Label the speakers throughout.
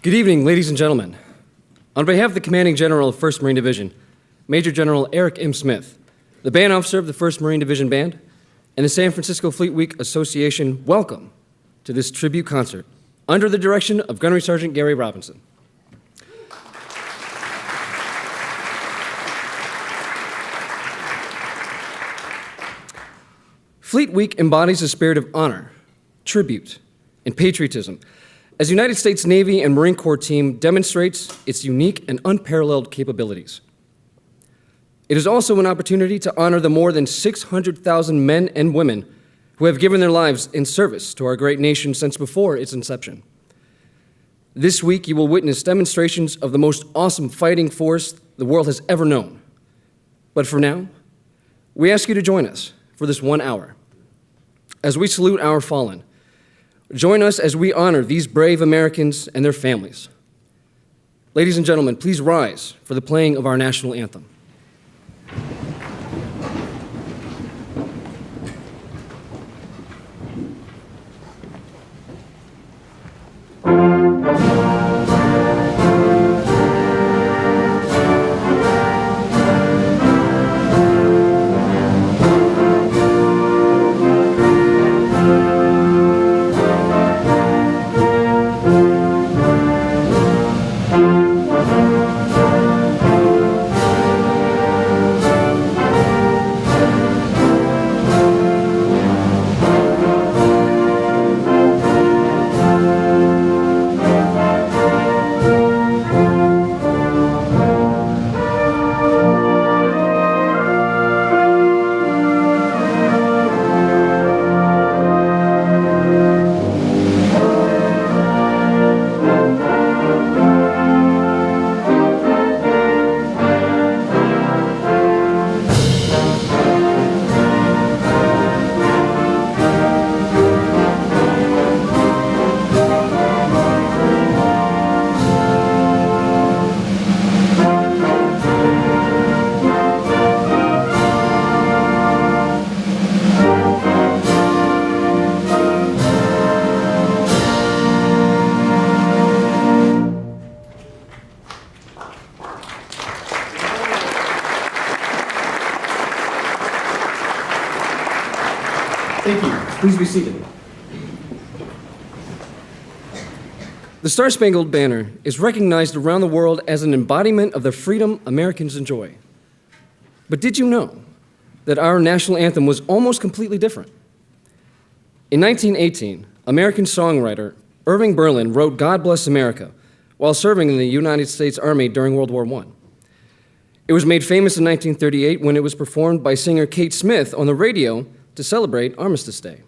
Speaker 1: Good evening, ladies and gentlemen. On behalf of the Commanding General of 1st Marine Division, Major General Eric M. Smith, the band officer of the 1st Marine Division Band, and the San Francisco Fleet Week Association, welcome to this tribute concert under the direction of Gunnery Sergeant Gary Robinson. Fleet Week embodies a spirit of honor, tribute, and patriotism as the United States Navy and Marine Corps team demonstrates its unique and unparalleled capabilities. It is also an opportunity to honor the more than 600,000 men and women who have given their lives in service to our great nation since before its inception. This week, you will witness demonstrations of the most awesome fighting force the world has ever known. But for now, we ask you to join us for this 1 hour. As we salute our fallen, join us as we honor these brave Americans and their families. Ladies and gentlemen, please rise for the playing of our national anthem. Thank you. Please be seated. The Star-Spangled Banner is recognized around the world as an embodiment of the freedom Americans enjoy. But did you know that our national anthem was almost completely different? In 1918, American songwriter Irving Berlin wrote "God Bless America" while serving in the United States Army during World War I. It was made famous in 1938 when it was performed by singer Kate Smith on the radio to celebrate Armistice Day.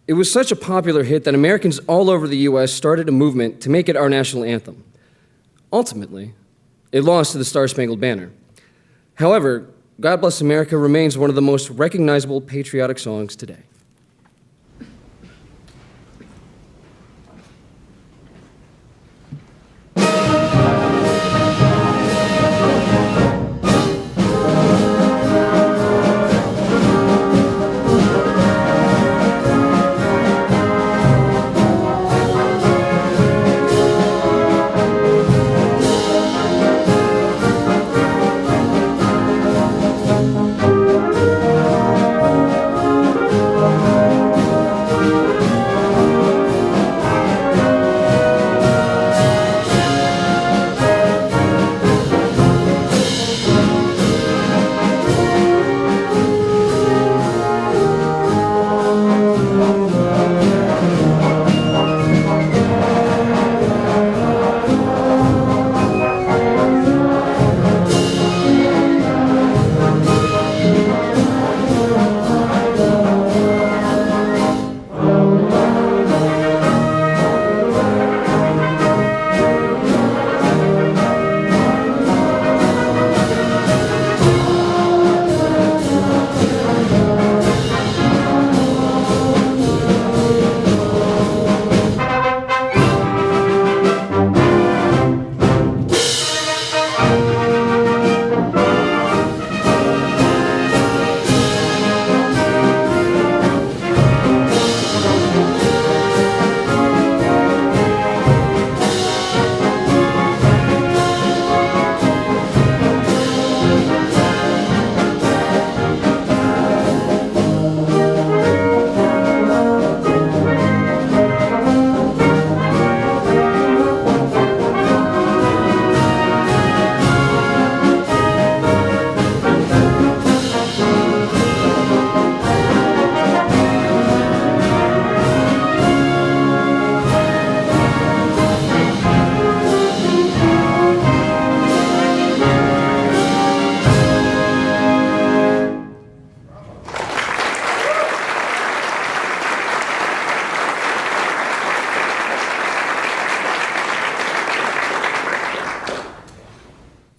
Speaker 1: It was such a popular hit that Americans all over the U.S. started a movement to make it our national anthem. Ultimately, it lost to the Star-Spangled Banner. However, "God Bless America" remains one of the most recognizable patriotic songs today.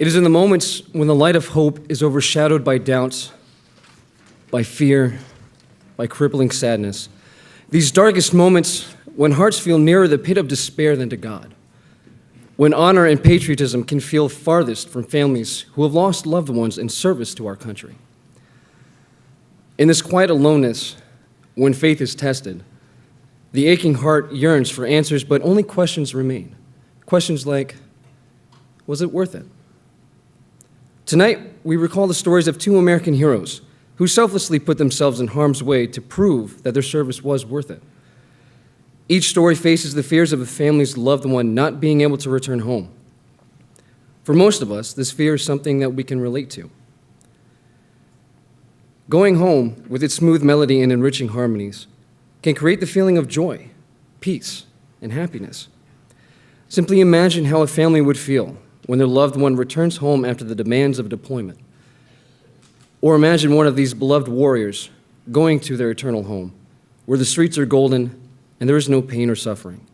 Speaker 1: is in the moments when the light of hope is overshadowed by doubts, by fear, by crippling sadness. These darkest moments when hearts feel nearer the pit of despair than to God. When honor and patriotism can feel farthest from families who have lost loved ones in service to our country. In this quiet aloneness, when faith is tested, the aching heart yearns for answers, but only questions remain. Questions like, was it worth it? Tonight, we recall the stories of two American heroes who selflessly put themselves in harm's way to prove that their service was worth it. Each story faces the fears of a family's loved one not being able to return home. For most of us, this fear is something that we can relate to. Going home, with its smooth melody and enriching harmonies, can create the feeling of joy, peace, and happiness. Simply imagine how a family would feel when their loved one returns home after the demands of deployment. Or imagine one of these beloved warriors going to their eternal home, where the streets are golden and there is no pain or suffering.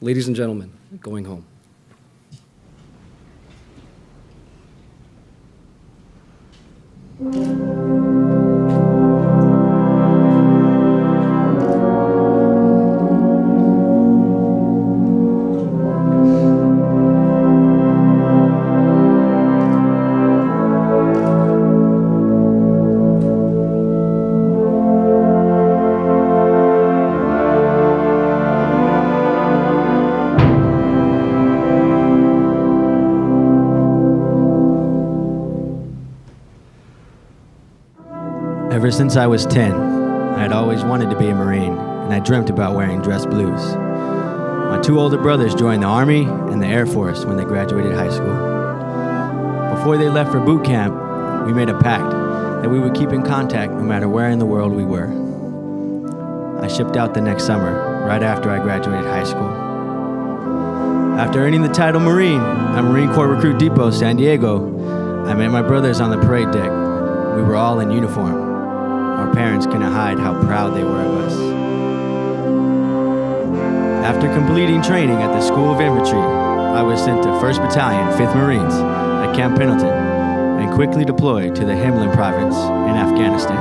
Speaker 1: Ladies and gentlemen, going home.
Speaker 2: Ever since I was 10, I had always wanted to be a Marine, and I dreamt about wearing dress blues. My two older brothers joined the Army and the Air Force when they graduated high school. Before they left for boot camp, we made a pact that we would keep in contact no matter where in the world we were. I shipped out the next summer, right after I graduated high school. After earning the title Marine at Marine Corps Recruit Depot, San Diego, I met my brothers on the parade deck. We were all in uniform. Our parents couldn't hide how proud they were of us. After completing training at the School of Infantry, I was sent to 1st Battalion, 5th Marines at Camp Pendleton and quickly deployed to the Himlan province in Afghanistan.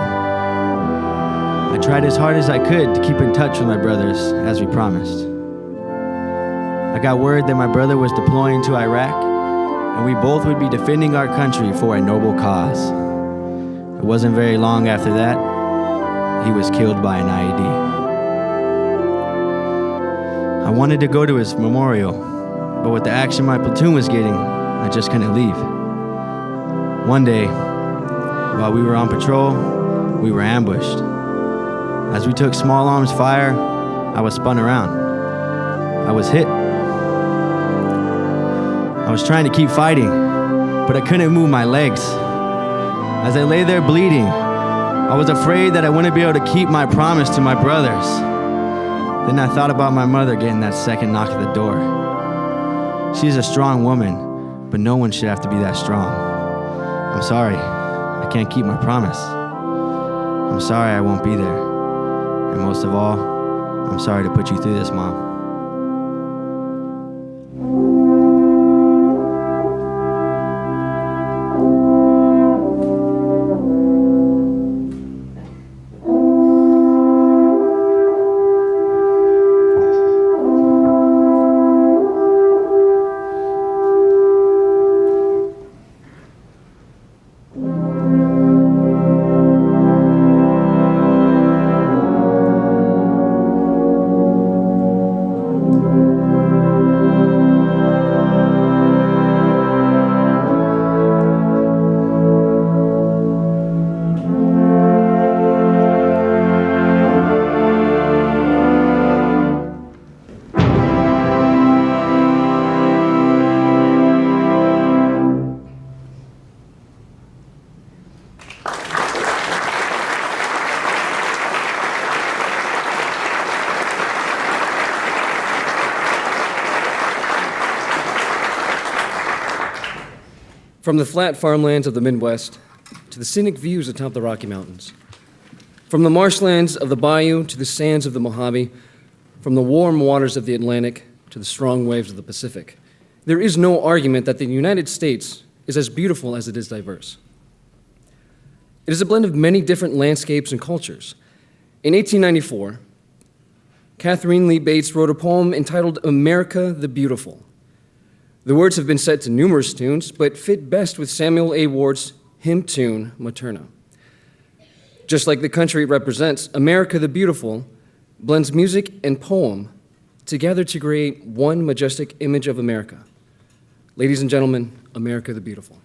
Speaker 2: I tried as hard as I could to keep in touch with my brothers as we promised. I got word that my brother was deploying to Iraq and we both would be defending our country for a noble cause. It wasn't very long after that, he was killed by an IED. I wanted to go to his memorial, but with the action my platoon was getting, I just couldn't leave. One day, while we were on patrol, we were ambushed. As we took small arms fire, I was spun around. I was hit. I was trying to keep fighting, but I couldn't move my legs. As I lay there bleeding, I was afraid that I wouldn't be able to keep my promise to my brothers. Then I thought about my mother getting that second knock at the door. She's a strong woman, but no one should have to be that strong. I'm sorry, I can't keep my promise. I'm sorry I won't be there. And most of all, I'm sorry to put you through this, Mom.
Speaker 1: From the flat farmlands of the Midwest to the scenic views atop the Rocky Mountains, from the marshlands of the bayou to the sands of the Mojave, from the warm waters of the Atlantic to the strong waves of the Pacific, there is no argument that the United States is as beautiful as it is diverse. It is a blend of many different landscapes and cultures. In 1894, Catherine Lee Bates wrote a poem entitled America the Beautiful. The words have been set to numerous tunes, but fit best with Samuel A. Ward's hymn tune, Materna. Just like the country it represents, America the Beautiful blends music and poem together to create one majestic image of America. Ladies and gentlemen, America the Beautiful.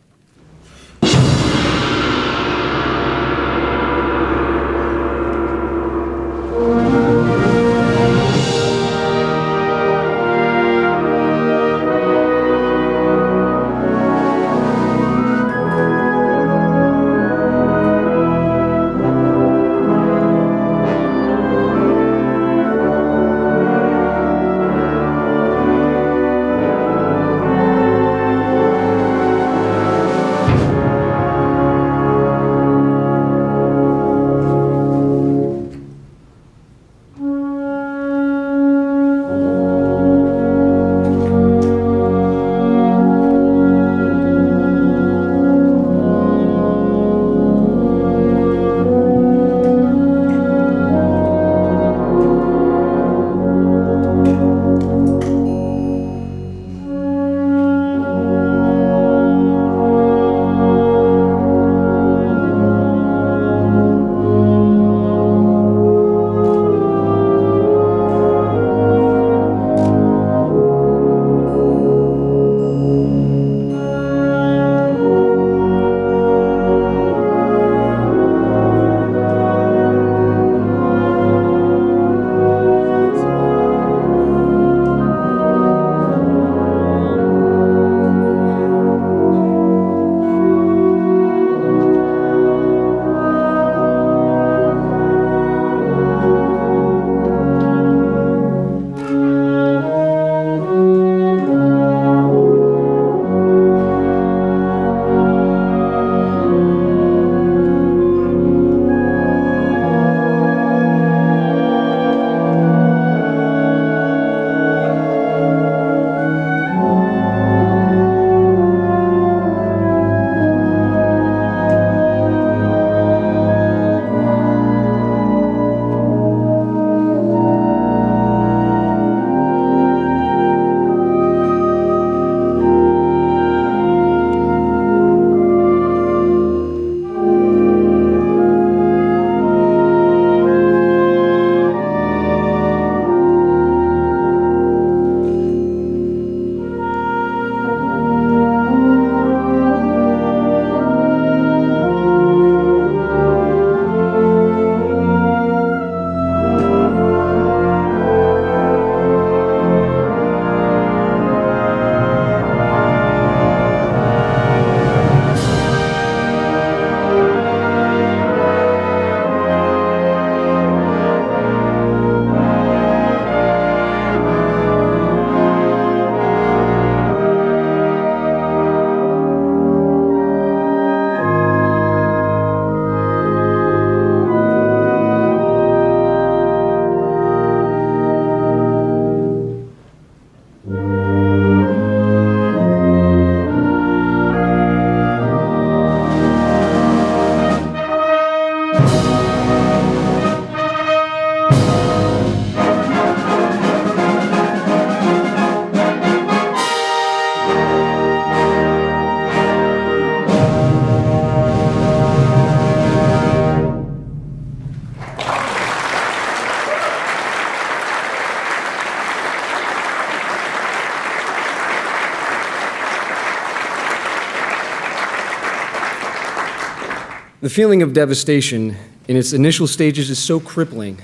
Speaker 1: The feeling of devastation in its initial stages is so crippling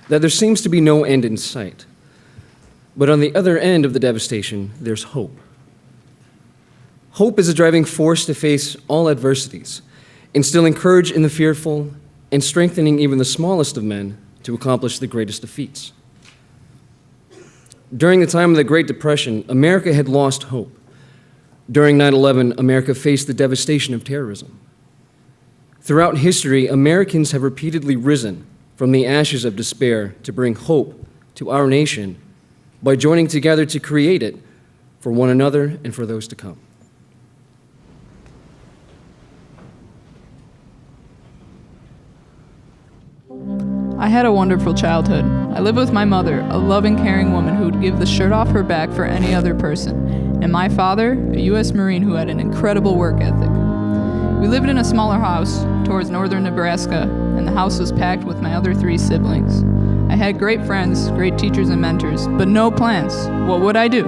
Speaker 1: that there seems to be no end in sight. But on the other end of the devastation, there's hope. Hope is a driving force to face all adversities, instilling courage in the fearful and strengthening even the smallest of men to accomplish the greatest of feats. During the time of the Great Depression, America had lost hope. During 9/11, America faced the devastation of terrorism. Throughout history, Americans have repeatedly risen from the ashes of despair to bring hope to our nation by joining together to create it for one another and for those to come.
Speaker 3: I had a wonderful childhood. I lived with my mother, a loving, caring woman who would give the shirt off her back for any other person, and my father, a U.S. Marine who had an incredible work ethic. We lived in a smaller house towards northern Nebraska, and the house was packed with my other 3 siblings. I had great friends, great teachers and mentors, but no plans. What would I do?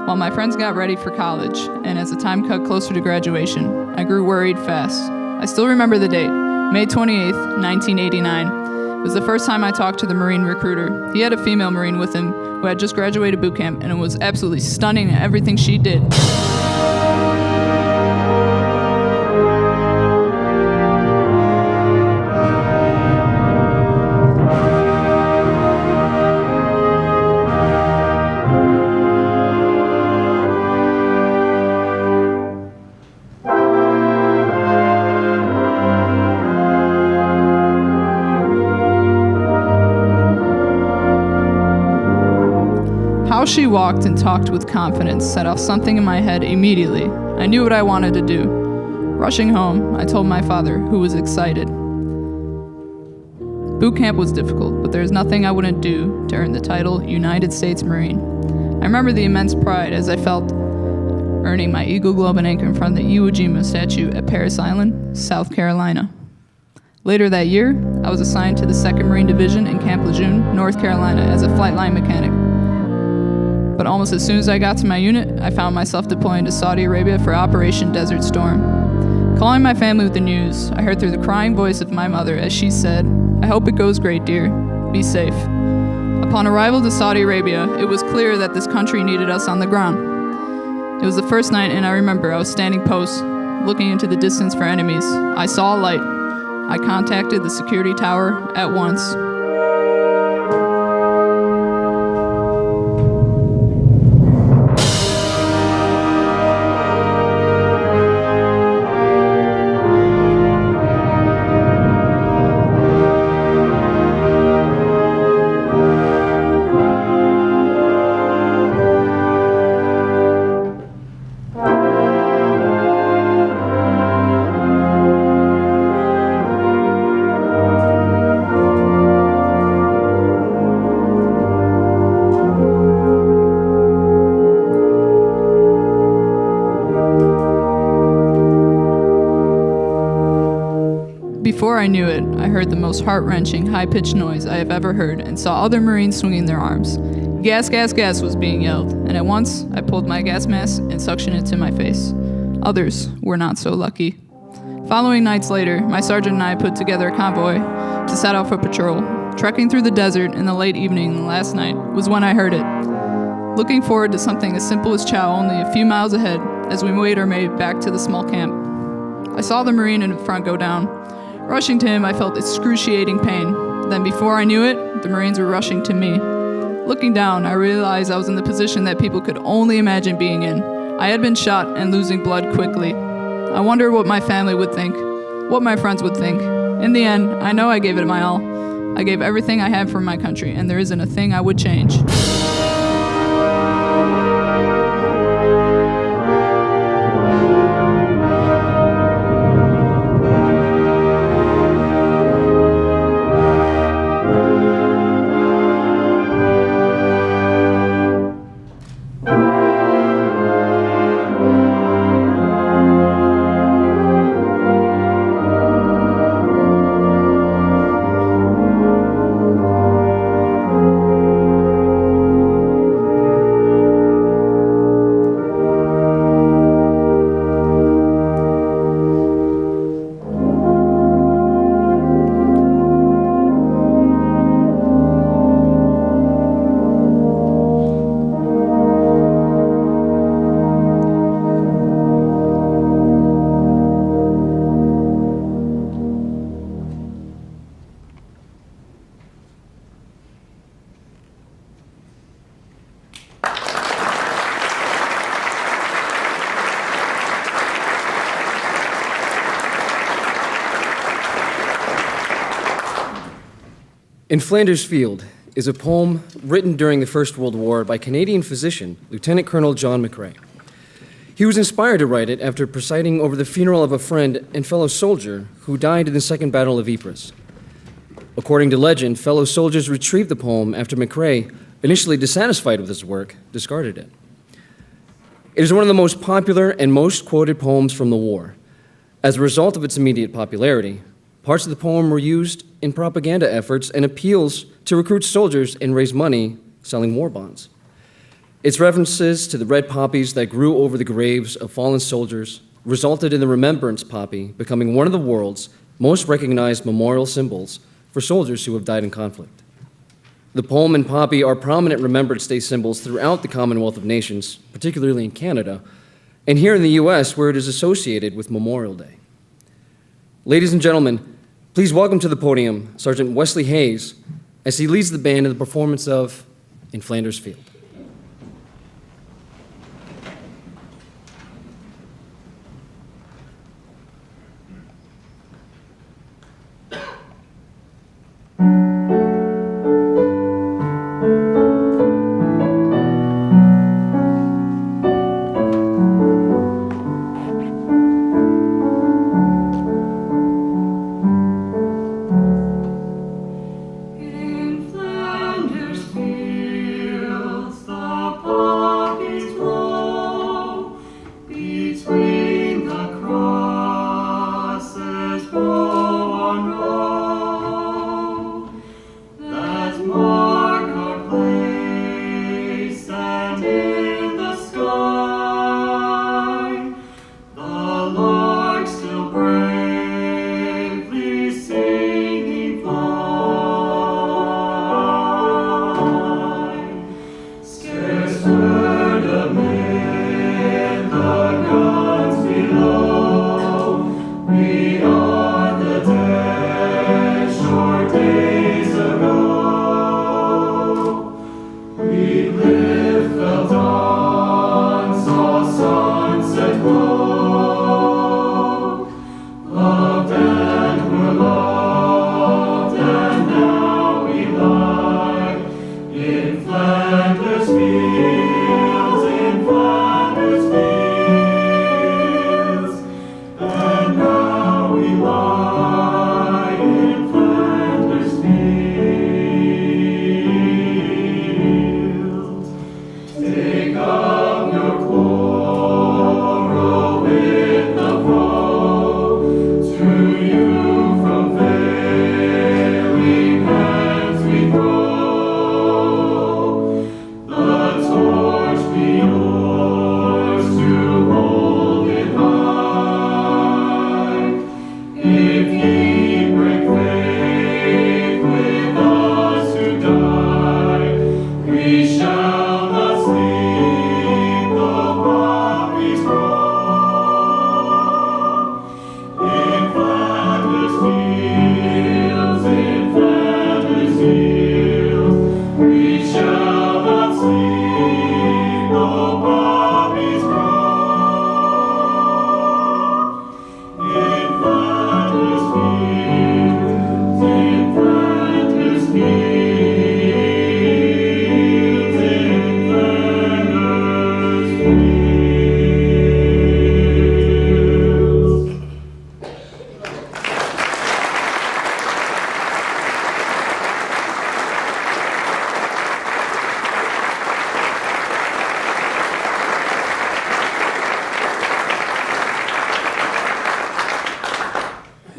Speaker 3: While my friends got ready for college, and as the time got closer to graduation, I grew worried fast. I still remember the date, May 28th, 1989. It was the first time I talked to the Marine recruiter. He had a female Marine with him who had just graduated boot camp, and it was absolutely stunning at everything she did. How she walked and talked with confidence set off something in my head immediately. I knew what I wanted to do. Rushing home, I told my father, who was excited. Boot camp was difficult, but there was nothing I wouldn't do to earn the title United States Marine. I remember the immense pride as I felt earning my Eagle Globe and Anchor in front of the Iwo Jima statue at Parris Island, South Carolina. Later that year, I was assigned to the 2nd Marine Division in Camp Lejeune, North Carolina as a flight line mechanic. But almost as soon as I got to my unit, I found myself deploying to Saudi Arabia for Operation Desert Storm. Calling my family with the news, I heard through the crying voice of my mother as she said, "I hope it goes great, dear. Be safe." Upon arrival to Saudi Arabia, it was clear that this country needed us on the ground. It was the first night, and I remember I was standing post, looking into the distance for enemies. I saw a light. I contacted the security tower at once. Before I knew it, I heard the most heart-wrenching, high-pitched noise I have ever heard and saw other Marines swinging their arms. "Gas, gas, gas" was being yelled, and at once I pulled my gas mask and suctioned it to my face. Others were not so lucky. Following nights later, my sergeant and I put together a convoy to set out for patrol. Trekking through the desert in the late evening last night was when I heard it. Looking forward to something as simple as chow only a few miles ahead as we made our way back to the small camp. I saw the Marine in front go down. Rushing to him, I felt excruciating pain. Then before I knew it, the Marines were rushing to me. Looking down, I realized I was in the position that people could only imagine being in. I had been shot and losing blood quickly. I wondered what my family would think, what my friends would think. In the end, I know I gave it my all. I gave everything I had for my country, and there isn't a thing I would change.
Speaker 1: In Flanders Field is a poem written during the First World War by Canadian physician, Lieutenant Colonel John McCrae. He was inspired to write it after presiding over the funeral of a friend and fellow soldier who died in the Second Battle of Ypres. According to legend, fellow soldiers retrieved the poem after McRae, initially dissatisfied with his work, discarded it. It is one of the most popular and most quoted poems from the war. As a result of its immediate popularity, parts of the poem were used in propaganda efforts and appeals to recruit soldiers and raise money selling war bonds. Its references to the red poppies that grew over the graves of fallen soldiers resulted in the remembrance poppy becoming one of the world's most recognized memorial symbols for soldiers who have died in conflict. The poem and poppy are prominent Remembrance Day symbols throughout the Commonwealth of Nations, particularly in Canada, and here in the US, where it is associated with Memorial Day. Ladies and gentlemen, please welcome to the podium Sergeant Wesley Hayes as he leads the band in the performance of In Flanders Field.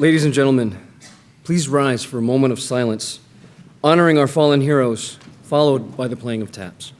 Speaker 1: Ladies and gentlemen, please rise for a moment of silence, honoring our fallen heroes, followed by the playing of taps.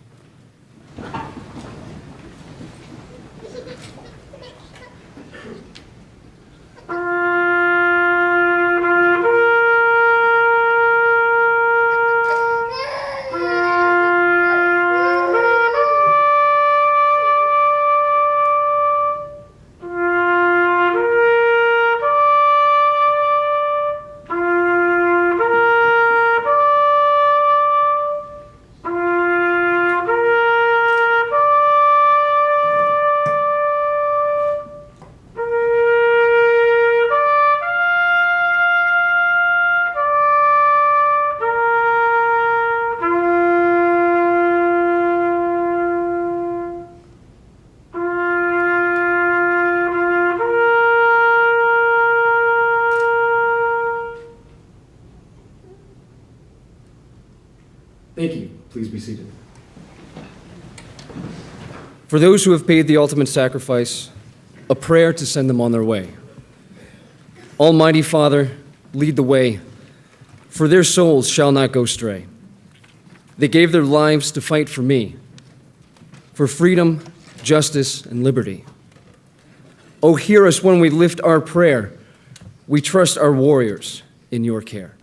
Speaker 1: seated. For those who have paid the ultimate sacrifice, a prayer to send them on their way. Almighty Father, lead the way, for their souls shall not go stray. They gave their lives to fight for me, for freedom, justice, and liberty. Oh, hear us when we lift our prayer. We trust our warriors in your care.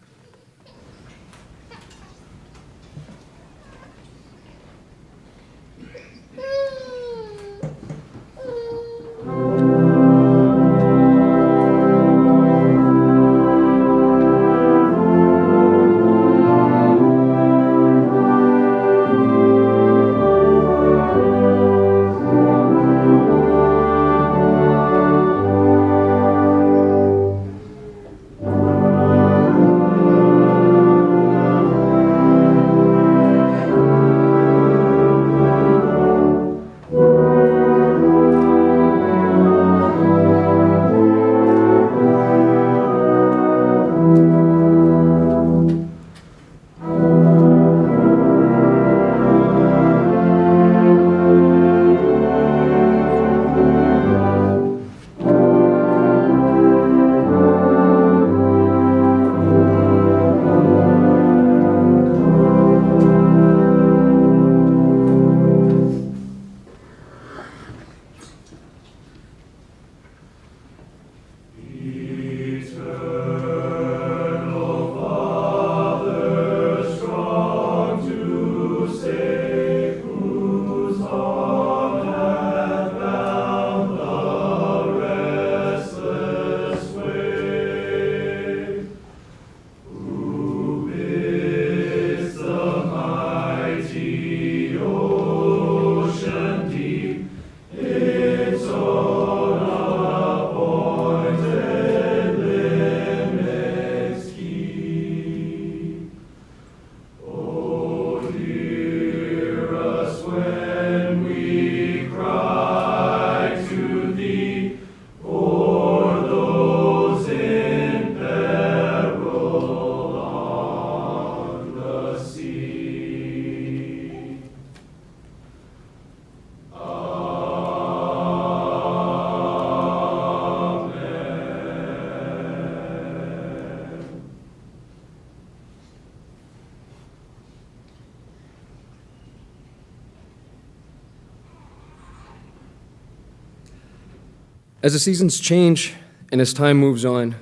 Speaker 1: As the seasons change and as time moves on,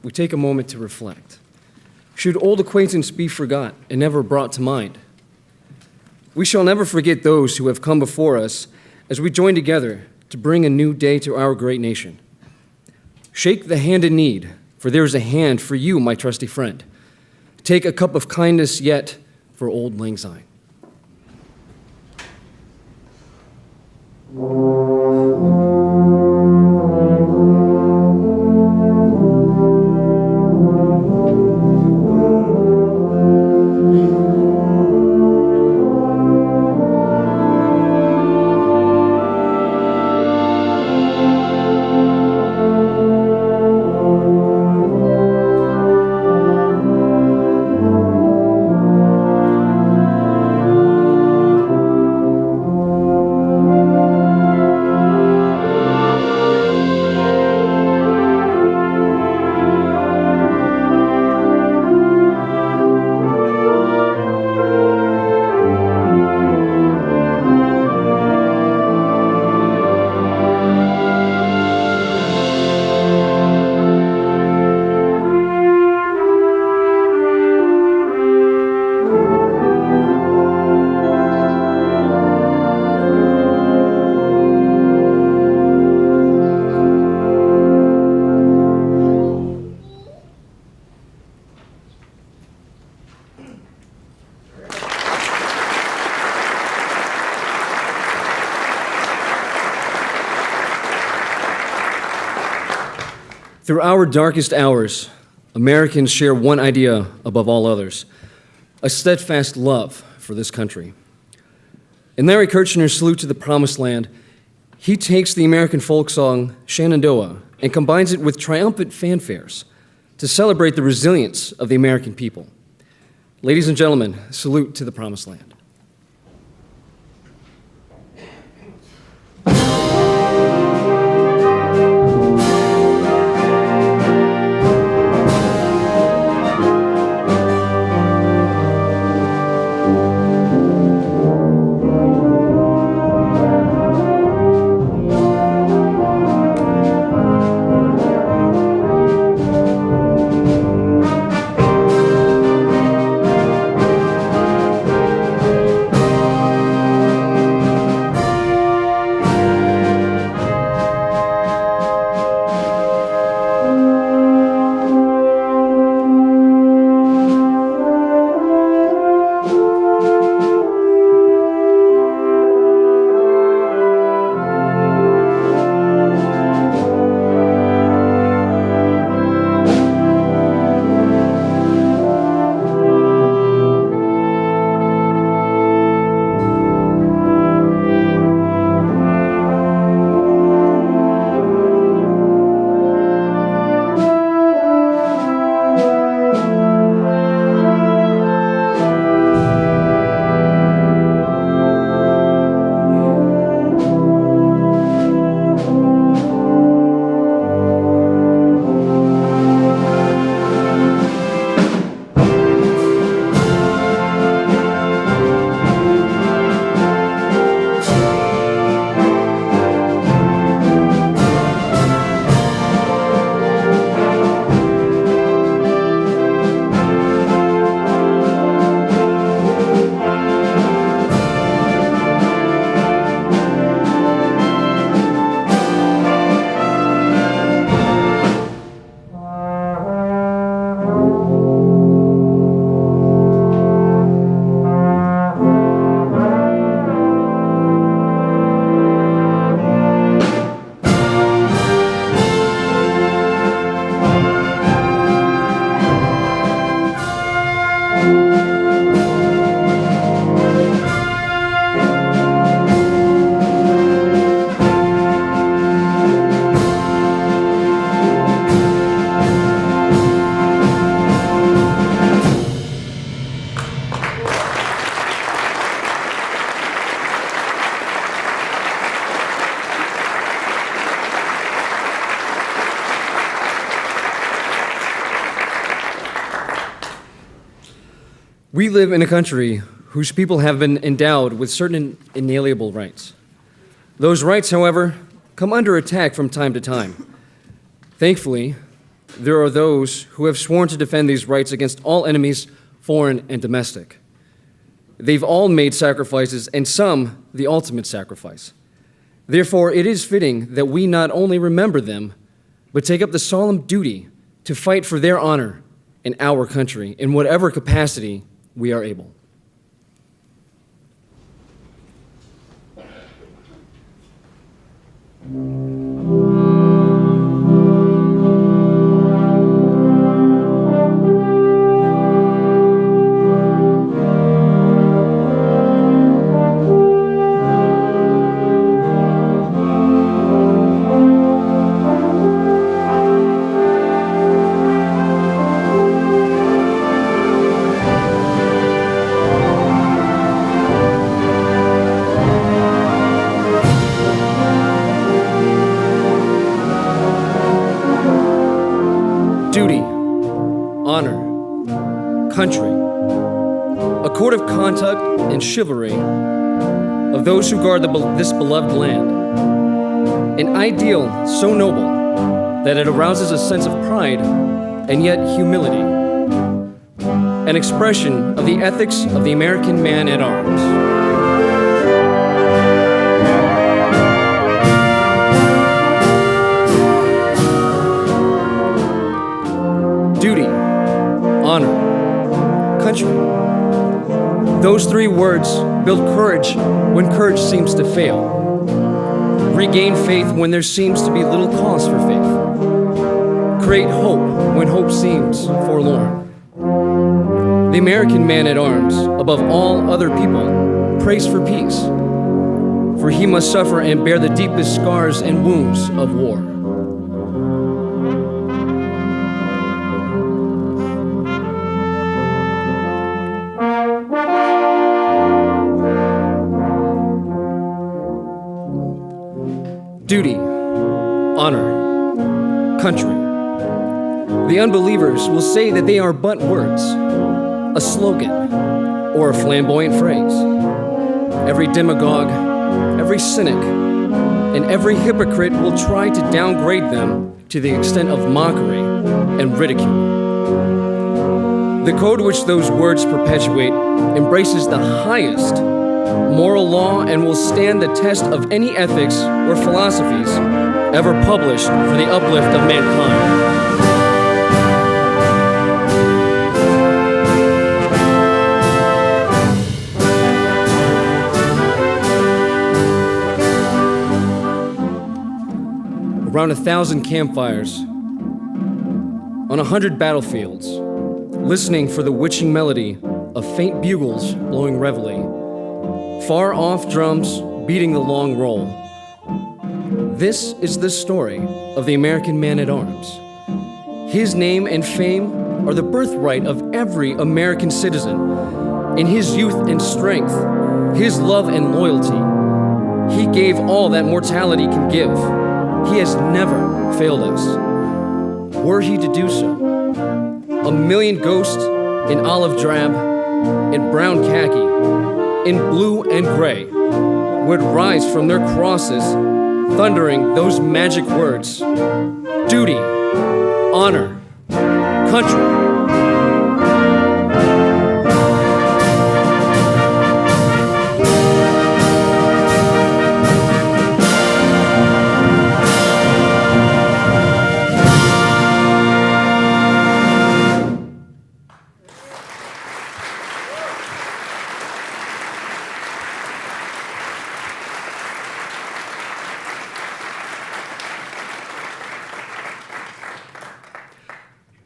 Speaker 1: we take a moment to reflect. Should old acquaintance be forgot and never brought to mind? We shall never forget those who have come before us as we join together to bring a new day to our great nation. Shake the hand in need, for there is a hand for you, my trusty friend. Take a cup of kindness yet for old Lang Syne. Through our darkest hours, Americans share one idea above all others, a steadfast love for this country. In Larry Kirchner's Salute to the Promised Land, he takes the American folk song Shenandoah and combines it with triumphant fanfares to celebrate the resilience of the American people. Ladies and gentlemen, salute to the Promised Land. We live in a country whose people have been endowed with certain inalienable rights. Those rights, however, come under attack from time to time. Thankfully, there are those who have sworn to defend these rights against all enemies, foreign and domestic. They've all made sacrifices, and some the ultimate sacrifice. Therefore, it is fitting that we not only remember them, but take up the solemn duty to fight for their honor in our country in whatever capacity we are able. Duty, honor, country, a code of conduct and chivalry of those who guard this beloved land. An ideal so noble that it arouses a sense of pride and yet humility. An expression of the ethics of the American man at arms. Duty, honor, country. Those three words build courage when courage seems to fail. Regain faith when there seems to be little cause for faith. Create hope when hope seems forlorn. The American man at arms, above all other people, prays for peace, for he must suffer and bear the deepest scars and wounds of war. Duty, honor, country. The unbelievers will say that they are but words, a slogan, or a flamboyant phrase. Every demagogue, every cynic, and every hypocrite will try to downgrade them to the extent of mockery and ridicule. The code which those words perpetuate embraces the highest moral law and will stand the test of any ethics or philosophies ever published for the uplift of mankind. Around 1,000 campfires, on 100 battlefields, listening for the witching melody of faint bugles blowing reveille, far off drums beating the long roll. This is the story of the American man at arms. His name and fame are the birthright of every American citizen. In his youth and strength, his love and loyalty, he gave all that mortality can give. He has never failed us. Were he to do so, a million ghosts in olive drab, in brown khaki, in blue and gray, would rise from their crosses, thundering those magic words: duty, honor, country.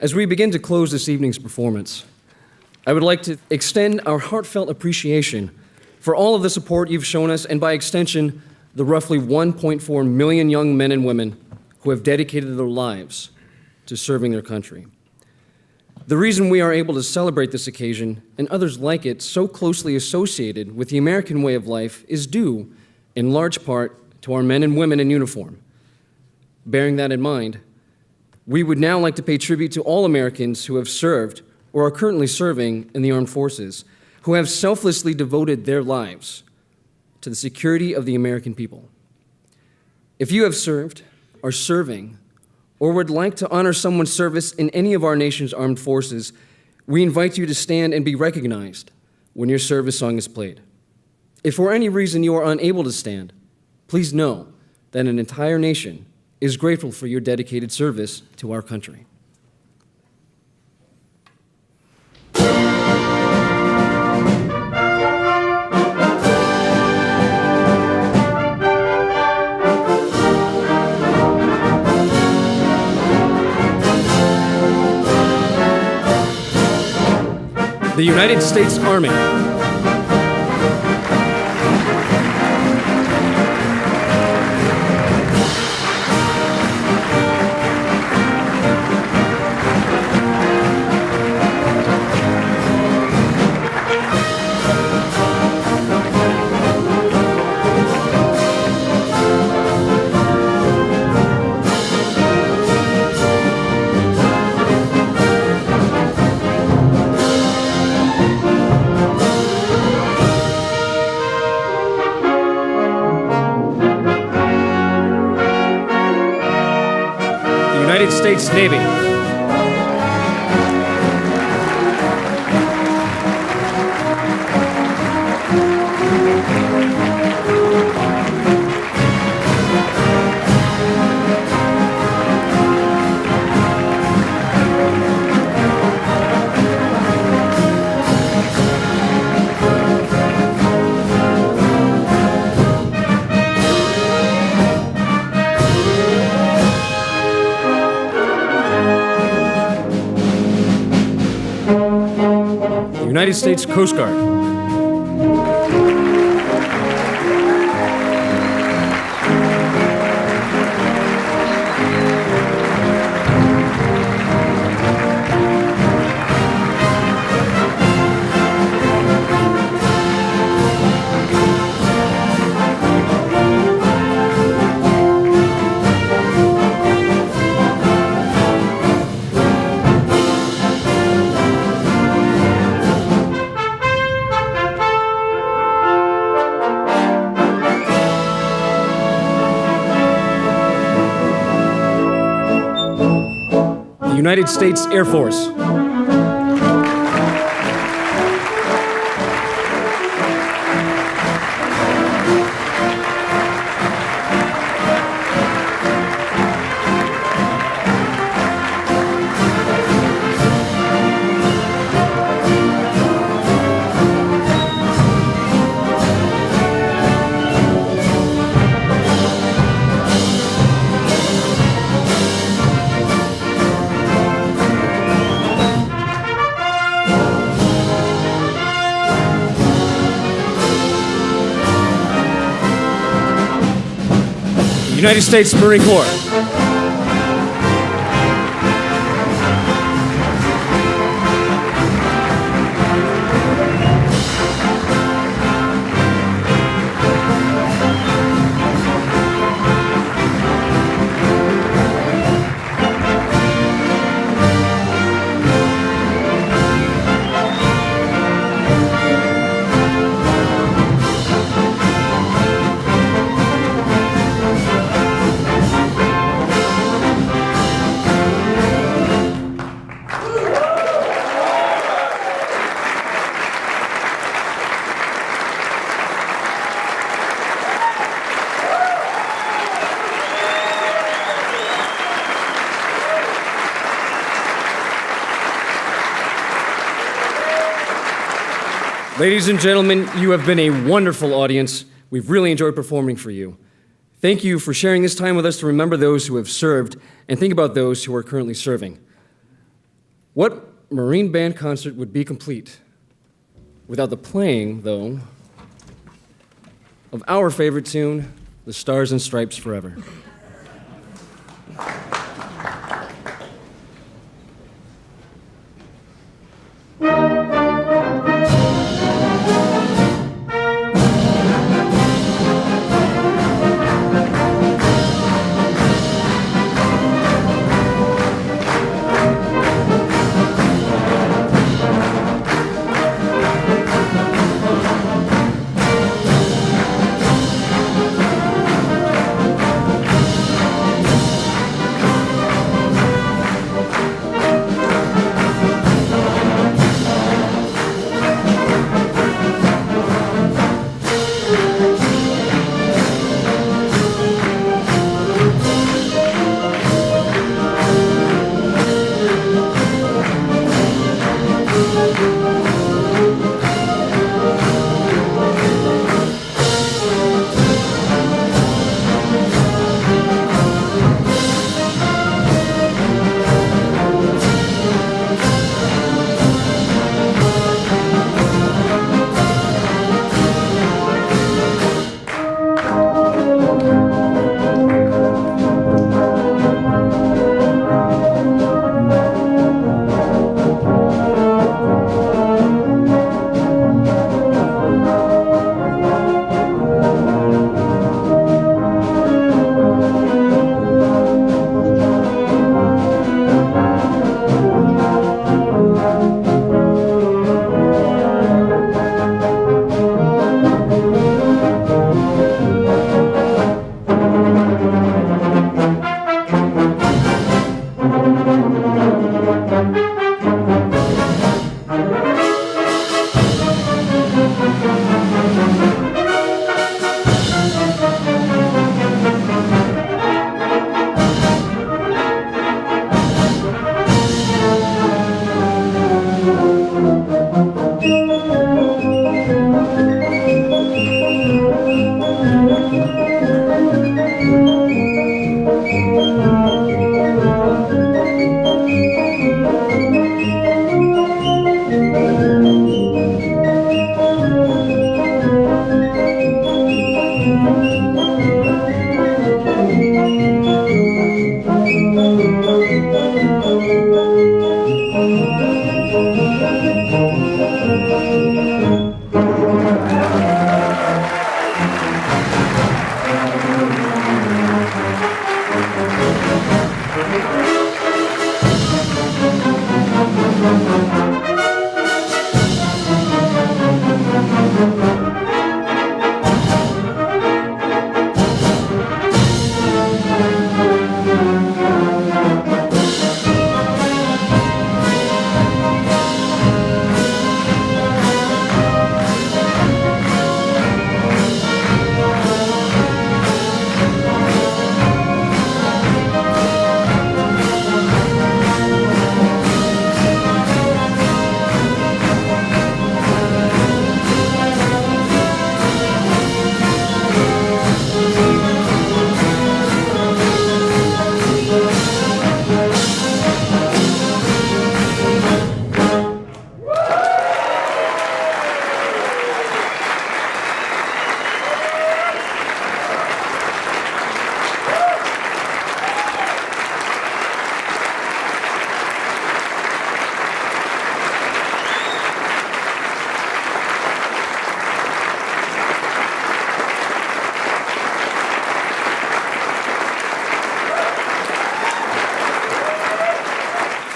Speaker 1: As we begin to close this evening's performance, I would like to extend our heartfelt appreciation for all of the support you've shown us, and by extension, the roughly 1.4 million young men and women who have dedicated their lives to serving their country. The reason we are able to celebrate this occasion, and others like it so closely associated with the American way of life, is due, in large part, to our men and women in uniform. Bearing that in mind, we would now like to pay tribute to all Americans who have served or are currently serving in the armed forces who have selflessly devoted their lives to the security of the American people. If you have served, are serving, or would like to honor someone's service in any of our nation's armed forces, we invite you to stand and be recognized when your service song is played. If for any reason you are unable to stand, please know that an entire nation is grateful for your dedicated service to our country. The United States Army. United States Navy. United States Coast Guard. United States Air Force. United States Marine Corps. Ladies and gentlemen, you have been a wonderful audience. We've really enjoyed performing for you. Thank you for sharing this time with us to remember those who have served and think about those who are currently serving. What Marine Band concert would be complete without the playing, though, of our favorite tune, The Stars and Stripes Forever?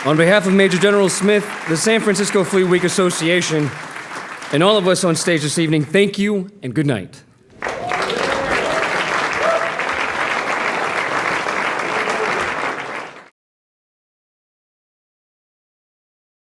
Speaker 1: On behalf of Major General Smith, the San Francisco Fleet Week Association, and all of us on stage this evening, thank you and good night.